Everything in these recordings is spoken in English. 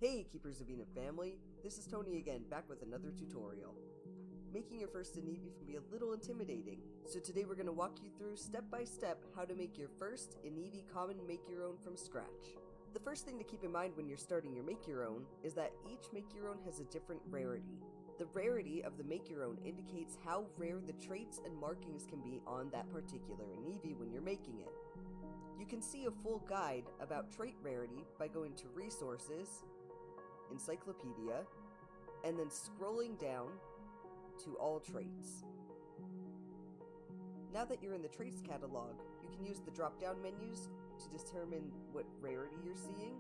Hey Keepers of Eniv family, this is Tony again, back with another tutorial. Making your first Enivi can be a little intimidating, so today we're going to walk you through step by step how to make your first Enivi common make your own from scratch. The first thing to keep in mind when you're starting your make your own is that each make your own has a different rarity. The rarity of the make your own indicates how rare the traits and markings can be on that particular Enivi when you're making it. You can see a full guide about trait rarity by going to Resources, Encyclopedia, and then scrolling down to All Traits. Now that you're in the Traits catalog, you can use the drop-down menus to determine what rarity you're seeing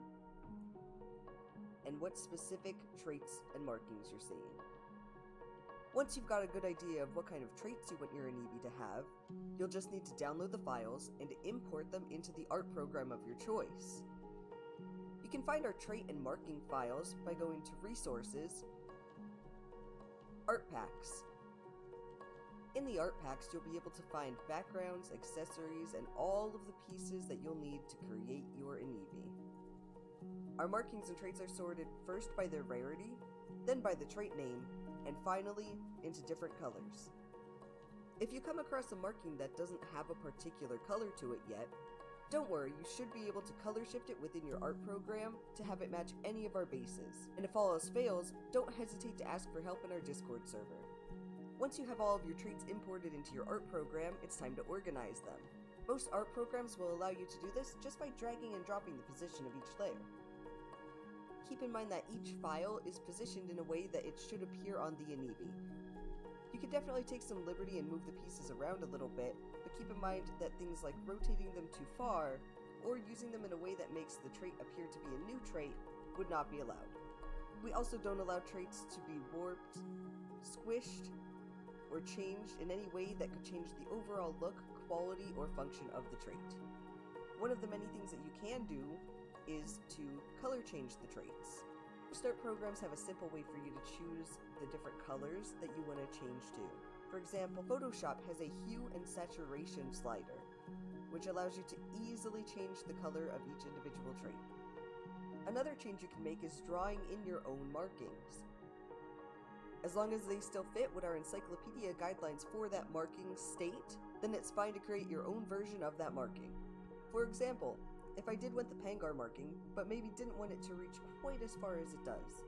and what specific traits and markings you're seeing. Once you've got a good idea of what kind of traits you want your Enivi to have, you'll just need to download the files and import them into the art program of your choice. You can find our trait and marking files by going to Resources, Art Packs. In the art packs, you'll be able to find backgrounds, accessories, and all of the pieces that you'll need to create your Enivi. Our markings and traits are sorted first by their rarity, then by the trait name, and finally into different colors. If you come across a marking that doesn't have a particular color to it yet, don't worry, you should be able to color shift it within your art program to have it match any of our bases. And if all else fails, don't hesitate to ask for help in our Discord server. Once you have all of your traits imported into your art program, it's time to organize them. Most art programs will allow you to do this just by dragging and dropping the position of each layer. Keep in mind that each file is positioned in a way that it should appear on the Enivi. You can definitely take some liberty and move the pieces around a little bit, but keep in mind that things like rotating them too far, or using them in a way that makes the trait appear to be a new trait, would not be allowed. We also don't allow traits to be warped, squished, or changed in any way that could change the overall look, quality, or function of the trait. One of the many things that you can do is to color change the traits. Most art programs have a simple way for you to choose the different colors that you want to change to. For example, Photoshop has a hue and saturation slider, which allows you to easily change the color of each individual trait. Another change you can make is drawing in your own markings. As long as they still fit what our encyclopedia guidelines for that marking state, then it's fine to create your own version of that marking. For example, if I did want the Pangar marking, but maybe didn't want it to reach quite as far as it does,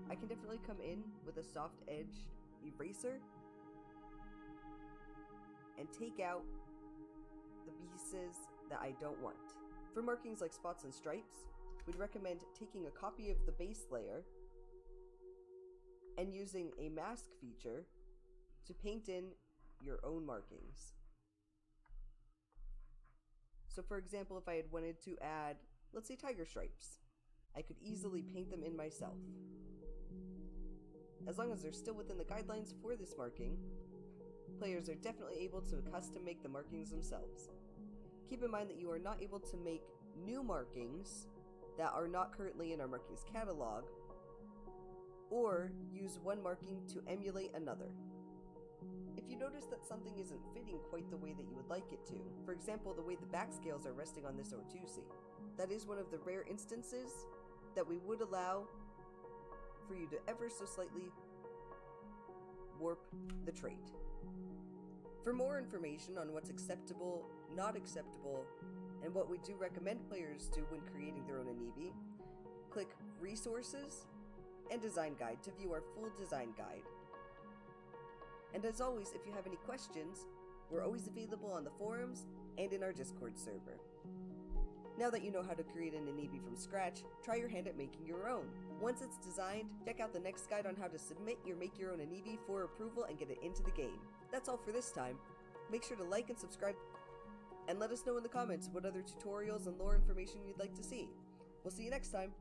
I can definitely come in with a soft-edged eraser and take out the pieces that I don't want. For markings like spots and stripes, we'd recommend taking a copy of the base layer and using a mask feature to paint in your own markings. So for example, if I had wanted to add, let's say, tiger stripes, I could easily paint them in myself. As long as they're still within the guidelines for this marking, players are definitely able to custom make the markings themselves. Keep in mind that you are not able to make new markings that are not currently in our markings catalog, or use one marking to emulate another. If you notice that something isn't fitting quite the way that you would like it to, for example, the way the back scales are resting on this Ortusi, that is one of the rare instances that we would allow for you to ever so slightly warp the trait. For more information on what's acceptable, not acceptable, and what we do recommend players do when creating their own Enivi, click Resources and Design Guide to view our full design guide. And as always, if you have any questions, we're always available on the forums and in our Discord server. Now that you know how to create an Enivi from scratch, try your hand at making your own. Once it's designed, check out the next guide on how to submit your make your own Enivi for approval and get it into the game. That's all for this time. Make sure to like and subscribe, and let us know in the comments what other tutorials and lore information you'd like to see. We'll see you next time.